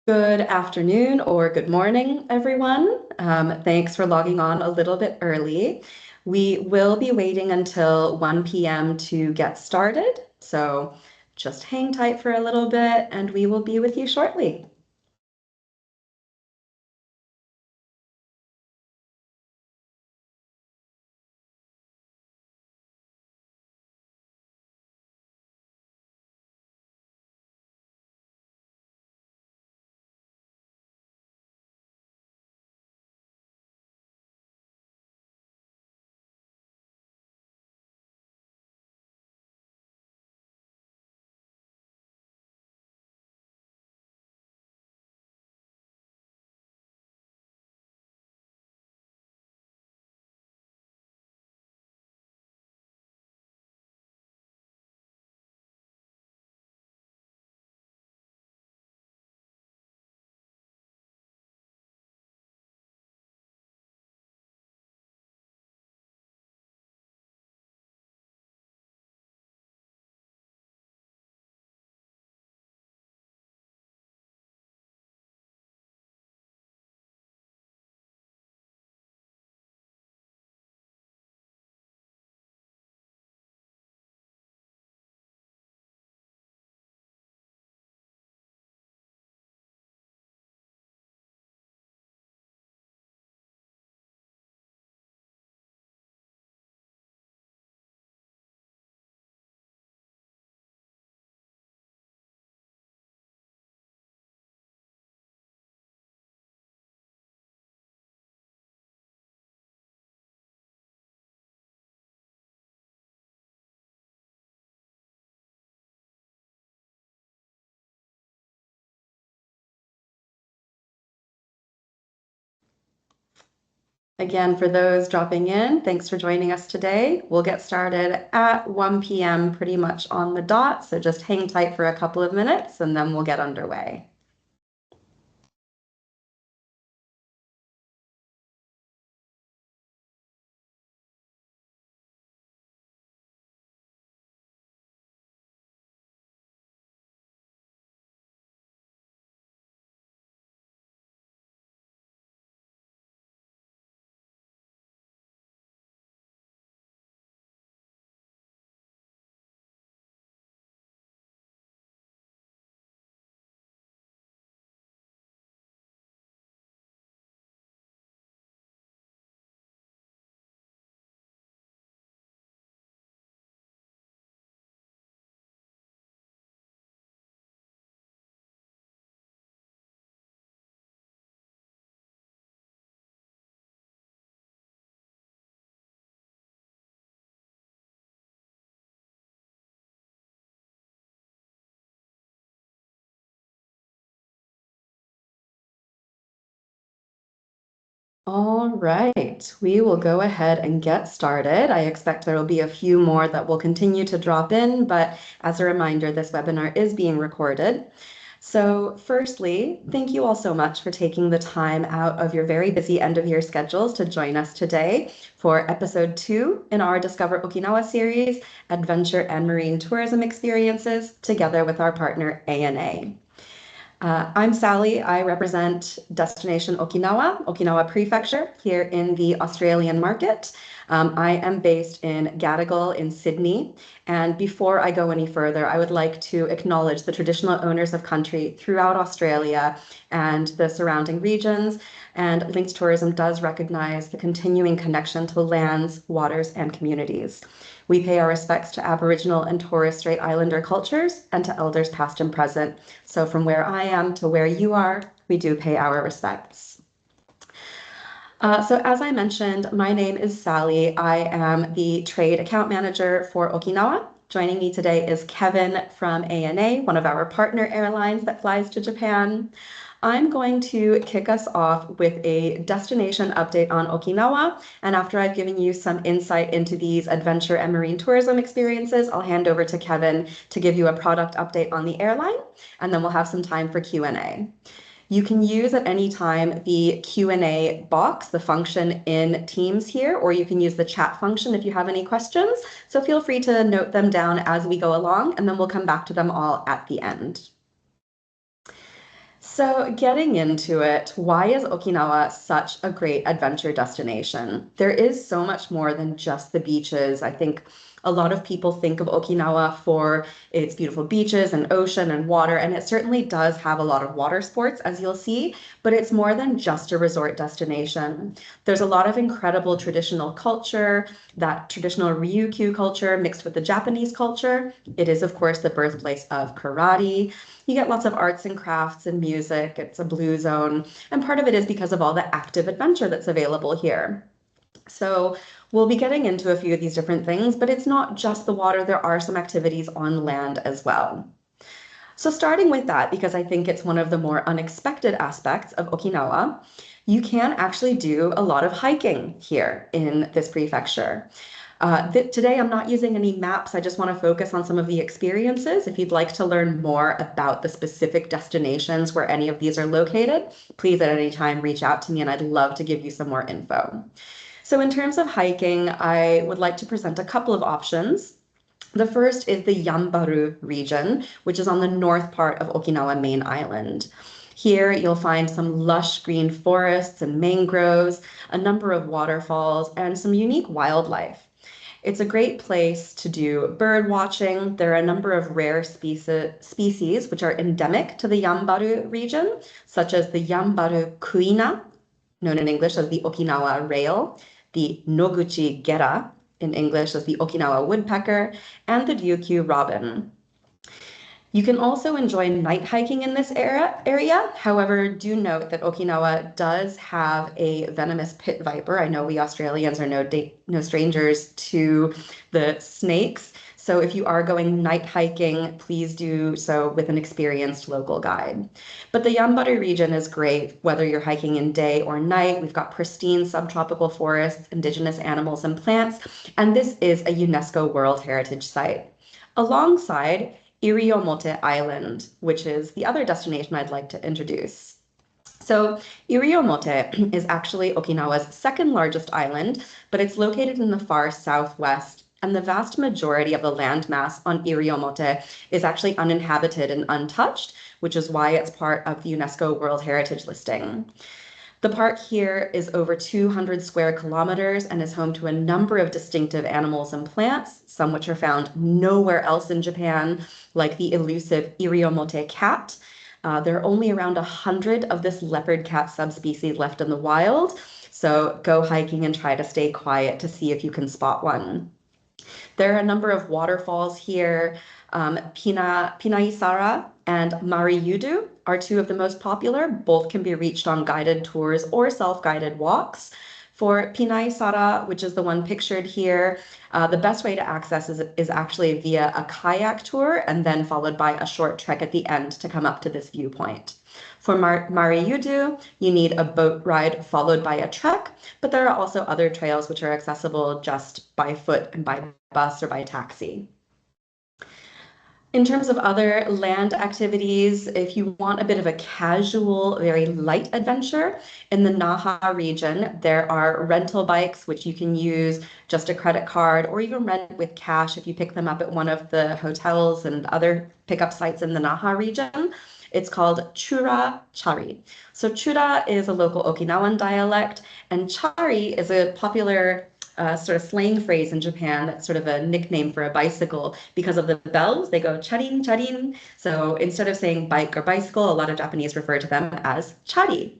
Good afternoon or good morning, everyone. Thanks for logging on a little bit early. We will be waiting until 1 p.m. to get started, so just hang tight for a little bit and we will be with you shortly. Again, for those dropping in, thanks for joining us today. We'll get started at 1 p.m. pretty much on the dot, so just hang tight for a couple of minutes and then we'll get underway. All right, we will go ahead and get started. I expect there will be a few more that will continue to drop in, but as a reminder, this webinar is being recorded. So firstly, thank you all so much for taking the time out of your very busy end of year schedules to join us today for episode 2 in our Discover Okinawa series, Adventure and Marine Tourism Experiences, together with our partner ANA. I'm Sally. I represent Destination Okinawa, Okinawa Prefecture here in the Australian market. I am based in Gadigal in Sydney. And before I go any further, I would like to acknowledge the traditional owners of country throughout Australia and the surrounding regions. And Links Tourism does recognize the continuing connection to lands, waters, and communities. We pay our respects to Aboriginal and Torres Strait Islander cultures and to elders past and present. So from where I am to where you are, we do pay our respects. So as I mentioned, my name is Sally. I am the trade account manager for Okinawa. Joining me today is Kevin from ANA, one of our partner airlines that flies to Japan. I'm going to kick us off with a destination update on Okinawa. And after I've given you some insight into these adventure and marine tourism experiences, I'll hand over to Kevin to give you a product update on the airline, and then we'll have some time for Q&A. You can use at any time the Q&A box, the function in Teams here, or you can use the chat function if you have any questions. So feel free to note them down as we go along, and then we'll come back to them all at the end. So, getting into it, why is Okinawa such a great adventure destination? There is so much more than just the beaches. I think a lot of people think of Okinawa for its beautiful beaches and ocean and water, and it certainly does have a lot of water sports, as you'll see, but it's more than just a resort destination. There's a lot of incredible traditional culture, that traditional Ryukyu culture mixed with the Japanese culture. It is, of course, the birthplace of karate. You get lots of arts and crafts and music. It's a blue zone. And part of it is because of all the active adventure that's available here. So we'll be getting into a few of these different things, but it's not just the water. There are some activities on land as well. So starting with that, because I think it's one of the more unexpected aspects of Okinawa, you can actually do a lot of hiking here in this prefecture. Today, I'm not using any maps. I just want to focus on some of the experiences. If you'd like to learn more about the specific destinations where any of these are located, please at any time reach out to me and I'd love to give you some more info. So in terms of hiking, I would like to present a couple of options. The first is the Yambaru region, which is on the north part of Okinawa main island. Here you'll find some lush green forests and mangroves, a number of waterfalls, and some unique wildlife. It's a great place to do bird watching. There are a number of rare species which are endemic to the Yambaru region, such as the Yambaru kuina, known in English as the Okinawa rail, the Noguchi gera, in English as the Okinawa woodpecker, and the Ryukyu robin. You can also enjoy night hiking in this area. However, do note that Okinawa does have a venomous pit viper. I know we Australians are no strangers to the snakes. So if you are going night hiking, please do so with an experienced local guide. But the Yambaru region is great, whether you're hiking in day or night. We've got pristine subtropical forests, indigenous animals and plants, and this is a UNESCO World Heritage Site. Alongside Iriomote Island, which is the other destination I'd like to introduce. So Iriomote is actually Okinawa's second largest island, but it's located in the far southwest, and the vast majority of the landmass on Iriomote is actually uninhabited and untouched, which is why it's part of the UNESCO World Heritage listing. The park here is over 200 square kilometers and is home to a number of distinctive animals and plants, some which are found nowhere else in Japan, like the elusive Iriomote cat. There are only around 100 of this leopard cat subspecies left in the wild, so go hiking and try to stay quiet to see if you can spot one. There are a number of waterfalls here. Pinaisara and Mariyudu are two of the most popular. Both can be reached on guided tours or self-guided walks. For Pinaisara, which is the one pictured here, the best way to access is actually via a kayak tour and then followed by a short trek at the end to come up to this viewpoint. For Mariyudu, you need a boat ride followed by a trek, but there are also other trails which are accessible just by foot and by bus or by taxi. In terms of other land activities, if you want a bit of a casual, very light adventure, in the Naha region, there are rental bikes, which you can use just a credit card or even rent with cash if you pick them up at one of the hotels and other pickup sites in the Naha region. It's called chura chari. So chura is a local Okinawan dialect, and chari is a popular sort of slang phrase in Japan that's sort of a nickname for a bicycle because of the bells. They go charin, charin. So instead of saying bike or bicycle, a lot of Japanese refer to them as chari.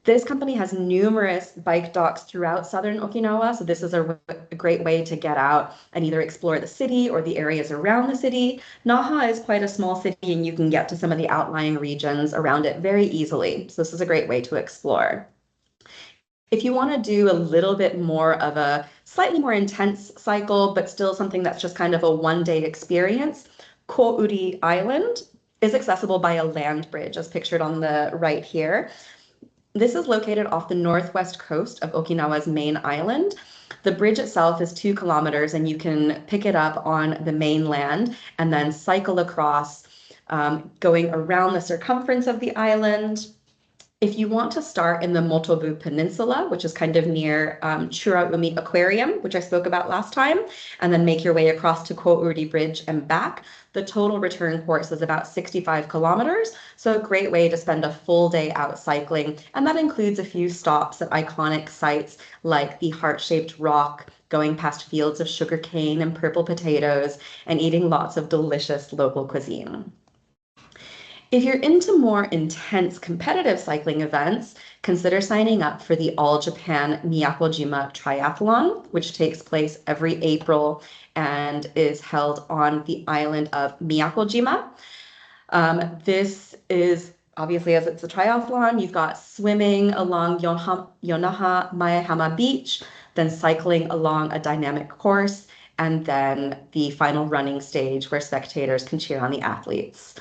This company has numerous bike docks throughout southern Okinawa, so this is a great way to get out and either explore the city or the areas around the city. Naha is quite a small city and you can get to some of the outlying regions around it very easily, so this is a great way to explore. If you want to do a little bit more of a slightly more intense cycle, but still something that's just kind of a one-day experience, Kouri Island is accessible by a land bridge, as pictured on the right here. This is located off the northwest coast of Okinawa's main island. The bridge itself is 2 kilometers, and you can pick it up on the mainland and then cycle across, going around the circumference of the island. If you want to start in the Motobu Peninsula, which is kind of near Churaumi Aquarium, which I spoke about last time, and then make your way across to Kouri Bridge and back, the total return course is about 65 kilometers. So a great way to spend a full day out cycling. And that includes a few stops at iconic sites like the heart-shaped rock, going past fields of sugarcane and purple potatoes, and eating lots of delicious local cuisine. If you're into more intense competitive cycling events, consider signing up for the All Japan Miyakojima Triathlon, which takes place every April and is held on the island of Miyakojima. This is obviously, as it's a triathlon, you've got swimming along Yonaha Maehama Beach, then cycling along a dynamic course, and then the final running stage where spectators can cheer on the athletes.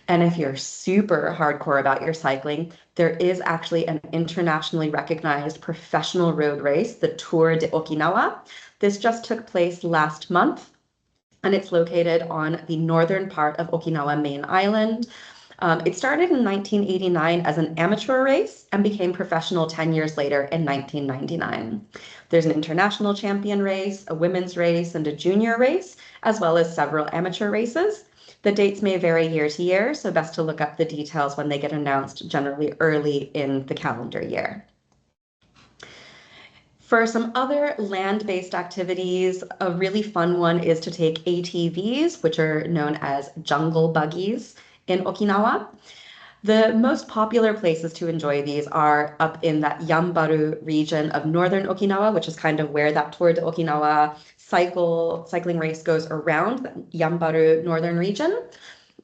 And if you're super hardcore about your cycling, there is actually an internationally recognized professional road race, the Tour de Okinawa. This just took place last month, and it's located on the northern part of Okinawa main island. It started in 1989 as an amateur race and became professional 10 years later in 1999. There's an international champion race, a women's race, and a junior race, as well as several amateur races. The dates may vary year to year, so best to look up the details when they get announced, generally early in the calendar year. For some other land-based activities, a really fun one is to take ATVs, which are known as jungle buggies in Okinawa. The most popular places to enjoy these are up in that Yambaru region of northern Okinawa, which is kind of where that Tour de Okinawa cycling race goes around the Yambaru northern region.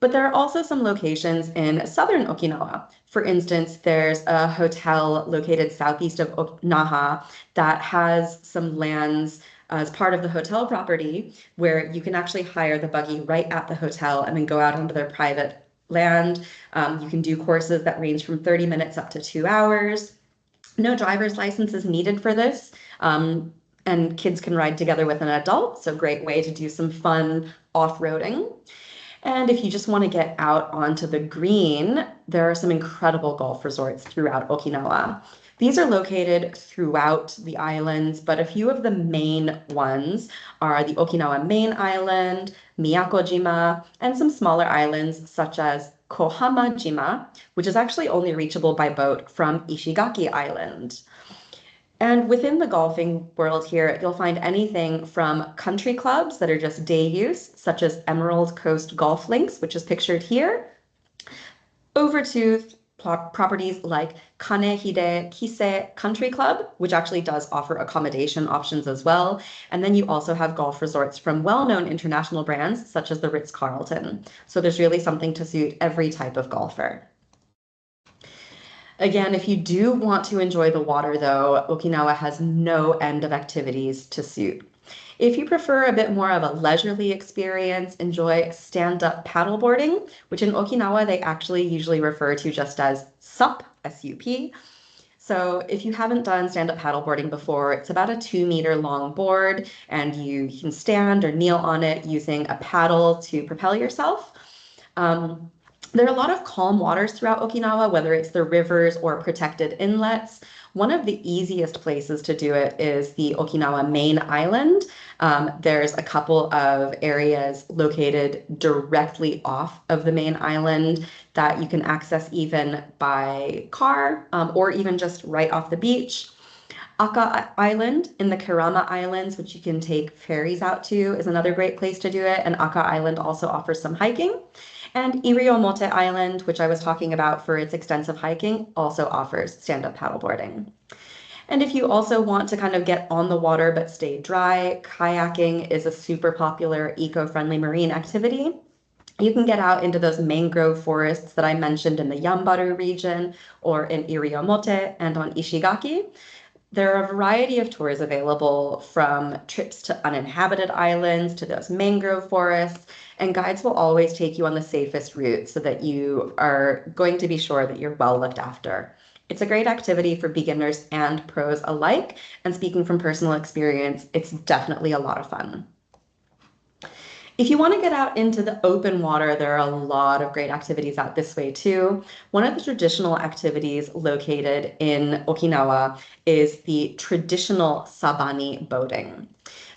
But there are also some locations in southern Okinawa. For instance, there's a hotel located southeast of Naha that has some lands as part of the hotel property where you can actually hire the buggy right at the hotel and then go out onto their private land. You can do courses that range from 30 minutes up to 2 hours. No driver's license is needed for this. And kids can ride together with an adult, so great way to do some fun off-roading. And if you just want to get out onto the green, there are some incredible golf resorts throughout Okinawa. These are located throughout the islands, but a few of the main ones are the Okinawa main island, Miyakojima, and some smaller islands such as Kohamajima, which is actually only reachable by boat from Ishigaki Island. And within the golfing world here, you'll find anything from country clubs that are just day use, such as Emerald Coast Golf Links, which is pictured here, over to properties like Kanehide Kise Country Club, which actually does offer accommodation options as well. And then you also have golf resorts from well-known international brands, such as the Ritz-Carlton. So there's really something to suit every type of golfer. Again, if you do want to enjoy the water, though, Okinawa has no end of activities to suit. If you prefer a bit more of a leisurely experience, enjoy stand-up paddleboarding, which in Okinawa they actually usually refer to just as SUP, S-U-P. So if you haven't done stand-up paddleboarding before, it's about a 2-meter long board, and you can stand or kneel on it using a paddle to propel yourself. There are a lot of calm waters throughout Okinawa, whether it's the rivers or protected inlets. One of the easiest places to do it is the Okinawa main island. There's a couple of areas located directly off of the main island that you can access even by car or even just right off the beach. Aka Island in the Kerama Islands, which you can take ferries out to, is another great place to do it. And Aka Island also offers some hiking. And Iriomote Island, which I was talking about for its extensive hiking, also offers stand-up paddleboarding. And if you also want to kind of get on the water but stay dry, kayaking is a super popular eco-friendly marine activity. You can get out into those mangrove forests that I mentioned in the Yambaru region or in Iriomote and on Ishigaki. There are a variety of tours available, from trips to uninhabited islands to those mangrove forests, and guides will always take you on the safest route so that you are going to be sure that you're well looked after. It's a great activity for beginners and pros alike, and speaking from personal experience, it's definitely a lot of fun. If you want to get out into the open water, there are a lot of great activities out this way too. One of the traditional activities located in Okinawa is the traditional sabani boating.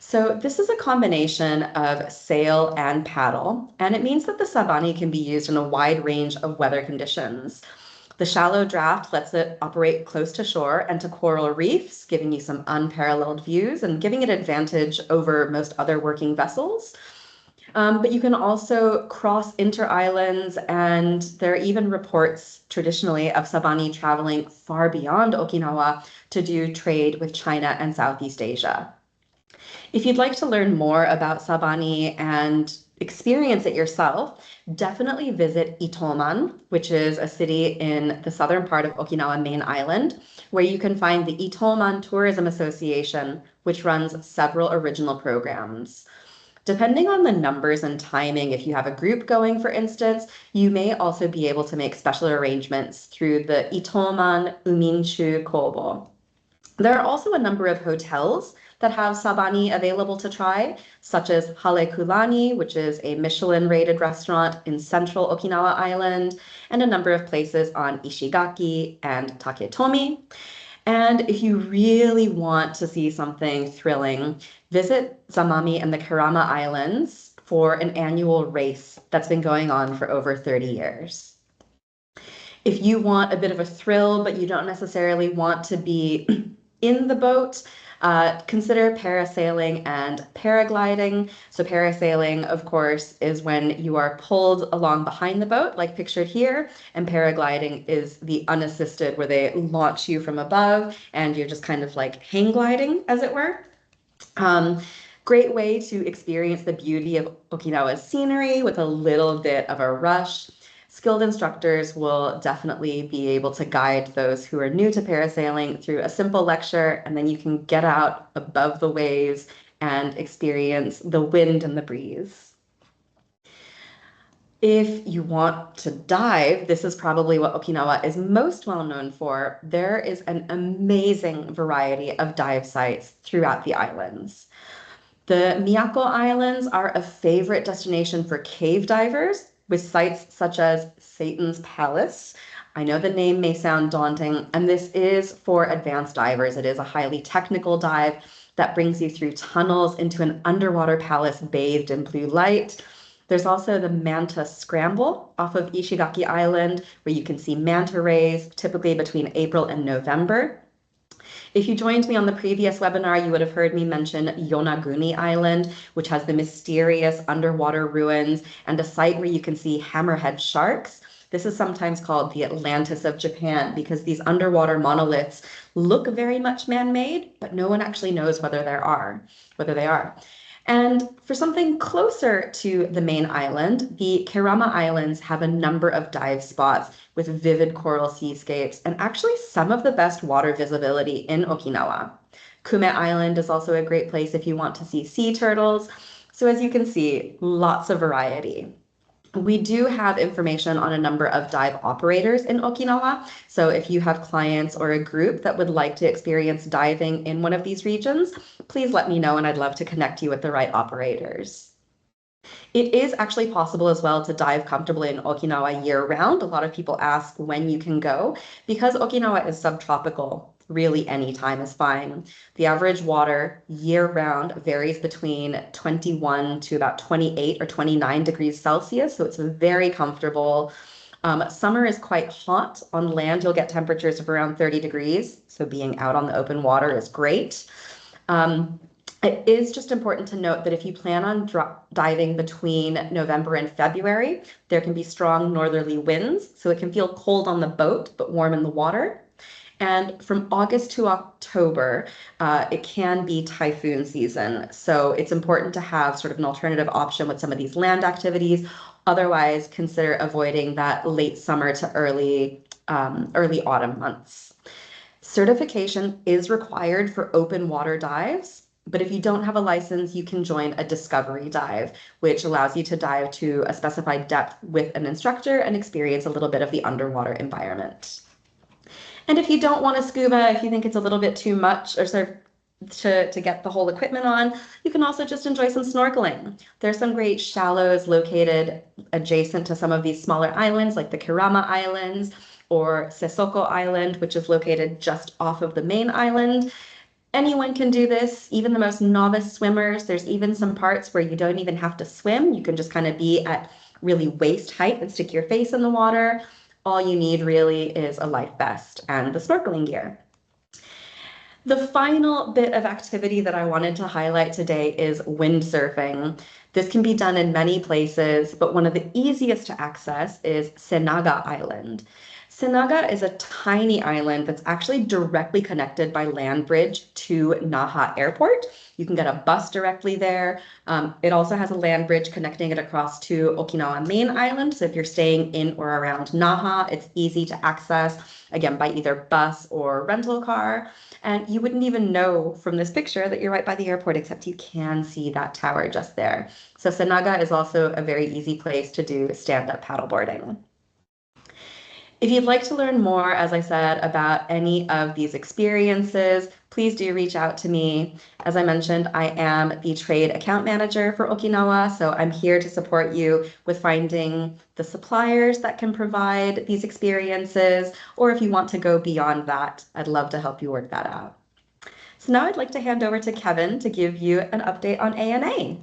So this is a combination of sail and paddle, and it means that the sabani can be used in a wide range of weather conditions. The shallow draft lets it operate close to shore and to coral reefs, giving you some unparalleled views and giving it advantage over most other working vessels. But you can also cross inter-islands, and there are even reports traditionally of Sabani traveling far beyond Okinawa to do trade with China and Southeast Asia. If you'd like to learn more about Sabani and experience it yourself, definitely visit Itoman, which is a city in the southern part of Okinawa main island, where you can find the Itoman Tourism Association, which runs several original programs. Depending on the numbers and timing, if you have a group going, for instance, you may also be able to make special arrangements through the Itoman Uminchu Kobo. There are also a number of hotels that have sabani available to try, such as Hale Kulani, which is a Michelin-rated restaurant in central Okinawa Island, and a number of places on Ishigaki and Taketomi. And if you really want to see something thrilling, visit Zamami and the Karama Islands for an annual race that's been going on for over 30 years. If you want a bit of a thrill, but you don't necessarily want to be in the boat, consider parasailing and paragliding. So parasailing, of course, is when you are pulled along behind the boat, like pictured here, and paragliding is the unassisted, where they launch you from above and you're just kind of like hang gliding, as it were. Great way to experience the beauty of Okinawa's scenery with a little bit of a rush. Skilled instructors will definitely be able to guide those who are new to parasailing through a simple lecture, and then you can get out above the waves and experience the wind and the breeze. If you want to dive, this is probably what Okinawa is most well known for. There is an amazing variety of dive sites throughout the islands. The Miyako Islands are a favorite destination for cave divers, with sites such as Satan's Palace. I know the name may sound daunting, and this is for advanced divers. It is a highly technical dive that brings you through tunnels into an underwater palace bathed in blue light. There's also the Manta Scramble off of Ishigaki Island, where you can see manta rays, typically between April and November. If you joined me on the previous webinar, you would have heard me mention Yonaguni Island, which has the mysterious underwater ruins and a site where you can see hammerhead sharks. This is sometimes called the Atlantis of Japan because these underwater monoliths look very much man-made, but no one actually knows whether they are. And for something closer to the main island, the Kerama Islands have a number of dive spots with vivid coral seascapes and actually some of the best water visibility in Okinawa. Kume Island is also a great place if you want to see sea turtles. So as you can see, lots of variety. We do have information on a number of dive operators in Okinawa. So if you have clients or a group that would like to experience diving in one of these regions, please let me know and I'd love to connect you with the right operators. It is actually possible as well to dive comfortably in Okinawa year-round. A lot of people ask when you can go. Because Okinawa is subtropical, really any time is fine. The average water year-round varies between 21 to about 28 or 29 degrees Celsius, so it's very comfortable. Summer is quite hot. On land, you'll get temperatures of around 30 degrees, so being out on the open water is great. It is just important to note that if you plan on diving between November and February, there can be strong northerly winds, so it can feel cold on the boat, but warm in the water. And from August to October, it can be typhoon season. So it's important to have sort of an alternative option with some of these land activities. Otherwise, consider avoiding that late summer to early autumn months. Certification is required for open water dives. But if you don't have a license, you can join a discovery dive, which allows you to dive to a specified depth with an instructor and experience a little bit of the underwater environment. And if you don't want to scuba, if you think it's a little bit too much, or sort of to get the whole equipment on. You can also just enjoy some snorkeling. There's some great shallows located adjacent to some of these smaller islands, like the Kirama Islands or Sesoko Island, which is located just off of the main island. Anyone can do this, even the most novice swimmers. There's even some parts where you don't even have to swim. You can just kind of be at really waist height and stick your face in the water. All you need really is a life vest and the snorkeling gear. The final bit of activity that I wanted to highlight today is windsurfing. This can be done in many places, but one of the easiest to access is Senaga Island. Senaga is a tiny island that's actually directly connected by land bridge to Naha Airport. You can get a bus directly there. It also has a land bridge connecting it across to Okinawa main island. So if you're staying in or around Naha, it's easy to access, again, by either bus or rental car. And you wouldn't even know from this picture that you're right by the airport, except you can see that tower just there. So Senaga is also a very easy place to do stand-up paddleboarding. If you'd like to learn more, as I said, about any of these experiences, please do reach out to me. As I mentioned, I am the trade account manager for Okinawa, so I'm here to support you with finding the suppliers that can provide these experiences, or if you want to go beyond that, I'd love to help you work that out. So now I'd like to hand over to Kevin to give you an update on ANA.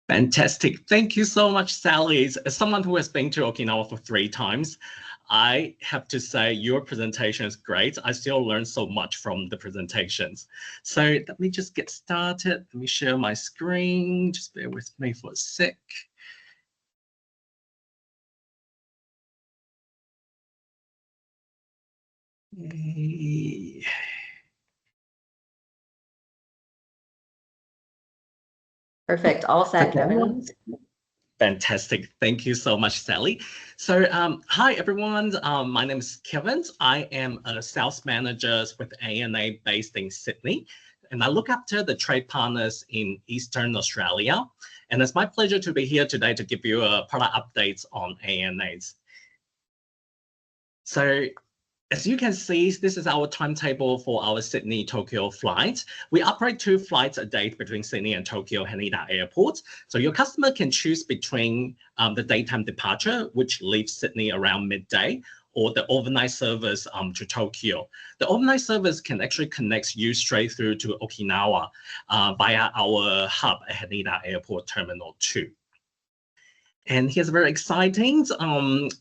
Fantastic. Thank you so much, Sally. As someone who has been to Okinawa for 3 times, I have to say your presentation is great. I still learn so much from the presentations. So let me just get started. Let me share my screen. Just bear with me for a sec. Perfect. All set, Kevin. Fantastic. Thank you so much, Sally. So hi, everyone. My name is Kevin. I am a sales manager with ANA based in Sydney, and I look after the trade partners in Eastern Australia. And it's my pleasure to be here today to give you product updates on ANAs. So as you can see, this is our timetable for our Sydney-Tokyo flight. We operate 2 flights a day between Sydney and Tokyo Haneda Airport. So your customer can choose between the daytime departure, which leaves Sydney around midday, or the overnight service to Tokyo. The overnight service can actually connect you straight through to Okinawa via our hub at Haneda Airport Terminal 2. And here's very exciting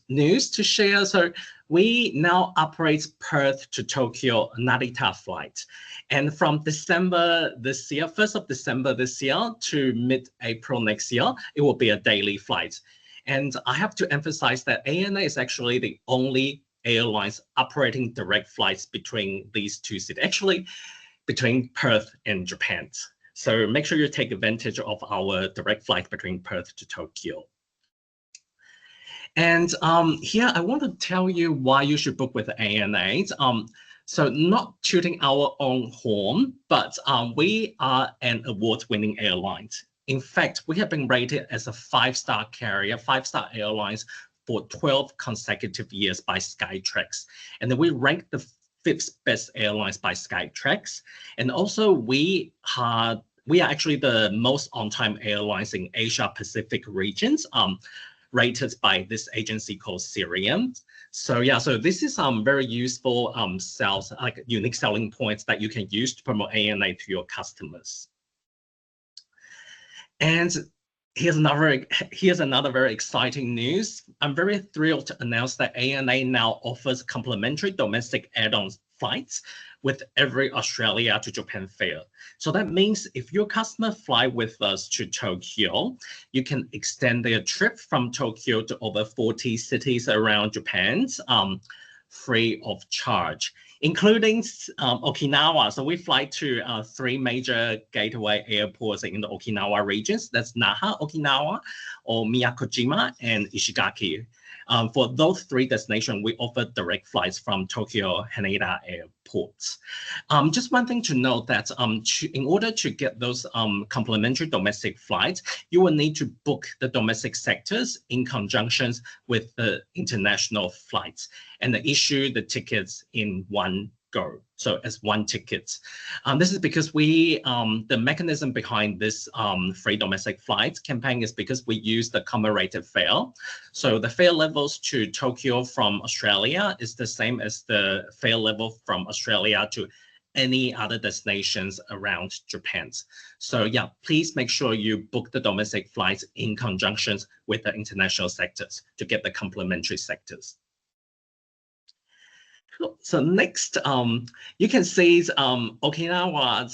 news to share. So we now operate Perth to Tokyo Narita flight. And from December this year, 1st of December this year to mid-April next year, it will be a daily flight. And I have to emphasize that ANA is actually the only airlines operating direct flights between these 2 cities, actually between Perth and Japan. So make sure you take advantage of our direct flight between Perth to Tokyo. And here I want to tell you why you should book with ANA. So not tooting our own horn, but we are an award-winning airline. In fact, we have been rated as a 5-star carrier, 5-star airlines for 12 consecutive years by Skytrax. And then we ranked the 5th best airlines by Skytrax. And also we are actually the most on-time airlines in Asia Pacific regions. Rated by this agency called Cirium. So yeah, so this is very useful sales, like unique selling points that you can use to promote ANA to your customers. And here's another very exciting news. I'm very thrilled to announce that ANA now offers complimentary domestic add-on flights with every Australia to Japan fare. So that means if your customer fly with us to Tokyo, you can extend their trip from Tokyo to over 40 cities around Japan free of charge, including Okinawa. So we fly to 3 major gateway airports in the Okinawa regions. That's Naha, Okinawa, or Miyakojima, and Ishigaki. For those 3 destinations, we offer direct flights from Tokyo Haneda Airport. Just one thing to note that in order to get those complimentary domestic flights, you will need to book the domestic sectors in conjunction with the international flights and issue the tickets in one go. So as one ticket. This is because we, the mechanism behind this free domestic flights campaign is because we use the commemorative fare. So the fare levels to Tokyo from Australia is the same as the fare level from Australia to any other destinations around Japan. So yeah, please make sure you book the domestic flights in conjunction with the international sectors to get the complementary sectors. So next, you can see Okinawa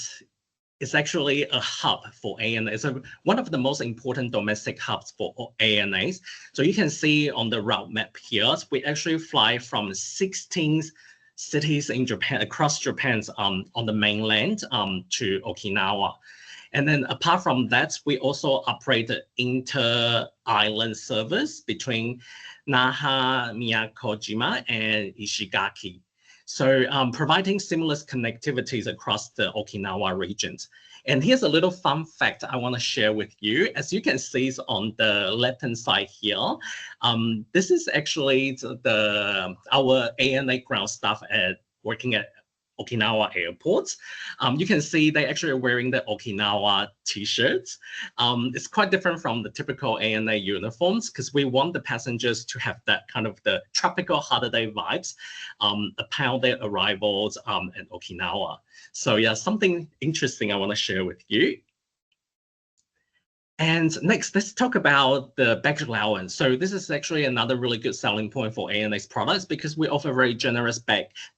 is actually a hub for ANAs. It's one of the most important domestic hubs for ANAs. So you can see on the route map here, we actually fly from 16 cities in Japan, across Japan on the mainland to Okinawa. And then apart from that, we also operate the inter-island service between Naha, Miyakojima, and Ishigaki. So providing seamless connectivities across the Okinawa regions. And here's a little fun fact I want to share with you. As you can see on the left-hand side here, this is actually our ANA ground staff working at Okinawa airports. You can see they actually are wearing the Okinawa t-shirts. It's quite different from the typical ANA uniforms because we want the passengers to have that kind of the tropical holiday vibes upon their arrivals in Okinawa. So yeah, something interesting I want to share with you. And next, let's talk about the baggage allowance. So this is actually another really good selling point for ANA's products because we offer very generous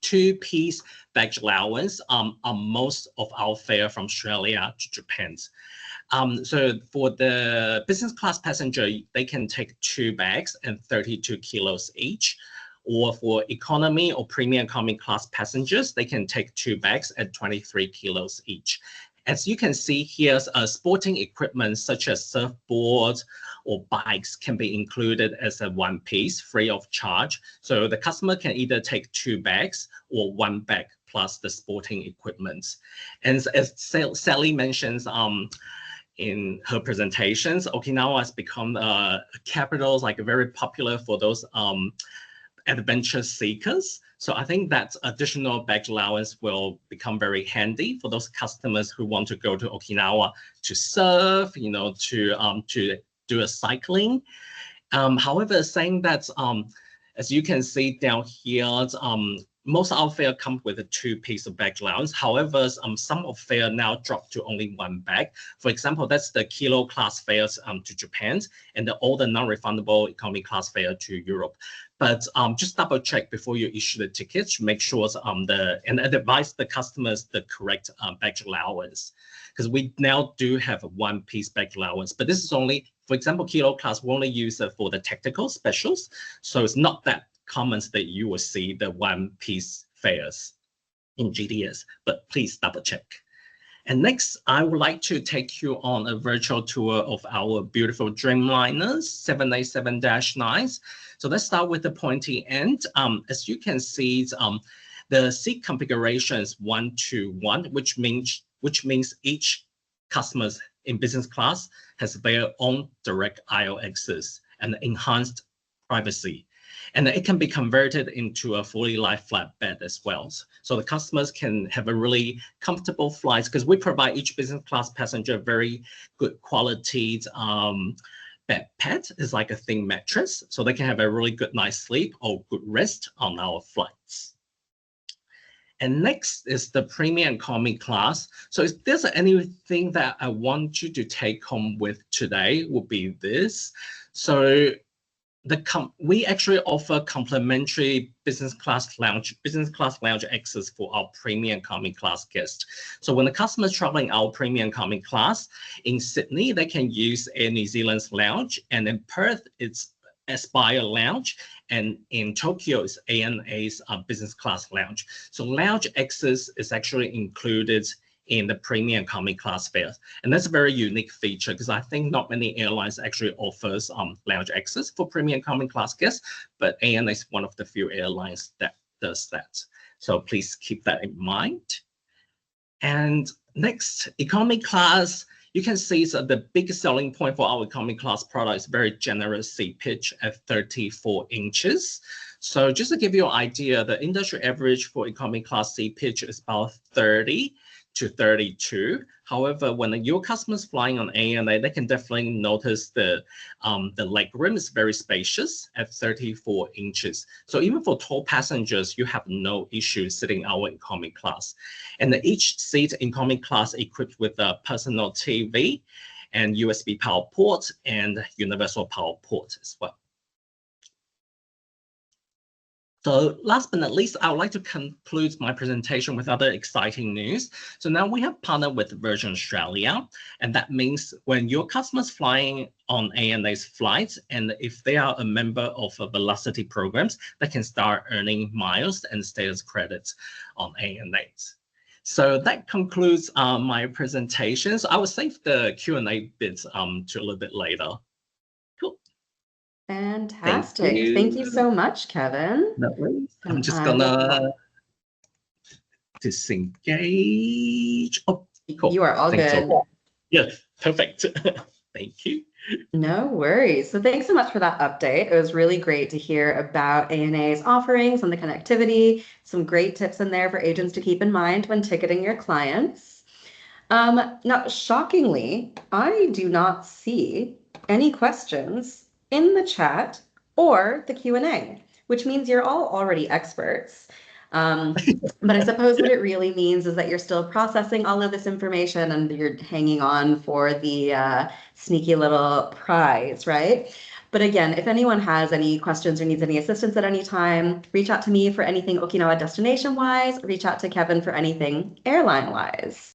two-piece baggage allowance on most of our fare from Australia to Japan. So for the business class passenger, they can take 2 bags and 32 kilos each. Or for economy or premium economy class passengers, they can take 2 bags at 23 kilos each. As you can see here, sporting equipment such as surfboards or bikes can be included as a one piece free of charge. So the customer can either take 2 bags or 1 bag plus the sporting equipment. And as Sally mentions in her presentations, Okinawa has become a capital, like very popular for those adventure seekers. So I think that additional baggage allowance will become very handy for those customers who want to go to Okinawa to surf, to do a cycling. However, saying that, as you can see down here, most of our fare comes with a 2-piece of baggage allowance. However, some of fare now dropped to only 1 bag. For example, that's the kilo class fares to Japan and all the non-refundable economy class fare to Europe. But just double check before you issue the tickets to make sure and advise the customers the correct baggage allowance. Because we now do have a 1-piece baggage allowance, but this is only, for example, kilo class, we only use it for the technical specials. So it's not that common that you will see the 1-piece fares in GDS, but please double check. And next, I would like to take you on a virtual tour of our beautiful Dreamliners 787-9s. So let's start with the pointy end. As you can see, the seat configuration is 1-to-1, which means each customer in business class has their own direct aisle access and enhanced privacy. And it can be converted into a fully lie flat bed as well. So the customers can have a really comfortable flight because we provide each business class passenger very good quality bed pad. It's like a thin mattress. So they can have a really good night's sleep or good rest on our flights. And next is the premium economy class. So if there's anything that I want you to take home with today, would be this. So we actually offer complimentary business class lounge access for our premium economy class guests. So when the customer is traveling our premium economy class in Sydney, they can use Air New Zealand's lounge, and in Perth, it's Aspire Lounge, and in Tokyo, it's ANA's business class lounge. So lounge access is actually included in the premium economy class fares. And that's a very unique feature because I think not many airlines actually offers lounge access for premium economy class guests, but ANA is one of the few airlines that does that. So please keep that in mind. And next, economy class, you can see the biggest selling point for our economy class product is very generous seat pitch at 34 inches. So just to give you an idea, the industry average for economy class seat pitch is about 30 to 32. However, when your customers flying on ANA, they can definitely notice the leg room is very spacious at 34 inches. So even for tall passengers, you have no issue sitting our economy class. And each seat in economy class equipped with a personal TV and USB power port and universal power port as well. So last but not least, I would like to conclude my presentation with other exciting news. So now we have partnered with Virgin Australia, and that means when your customers flying on ANA's flights, and if they are a member of a Velocity programs, they can start earning miles and status credits on ANA's. So that concludes my presentation. So I will save the Q&A bits to a little bit later. Cool. Fantastic. Thank you so much, Kevin. No worries. I'm just gonna disengage. Oh, cool. You are all good. Yes, perfect. Thank you. No worries. So thanks so much for that update. It was really great to hear about ANA's offerings and the connectivity. Some great tips in there for agents to keep in mind when ticketing your clients. Now, shockingly, I do not see any questions in the chat or the Q&A, which means you're all already experts. But I suppose what it really means is that you're still processing all of this information and you're hanging on for the sneaky little prize, right? But again, if anyone has any questions or needs any assistance at any time, reach out to me for anything Okinawa destination-wise, reach out to Kevin for anything airline-wise.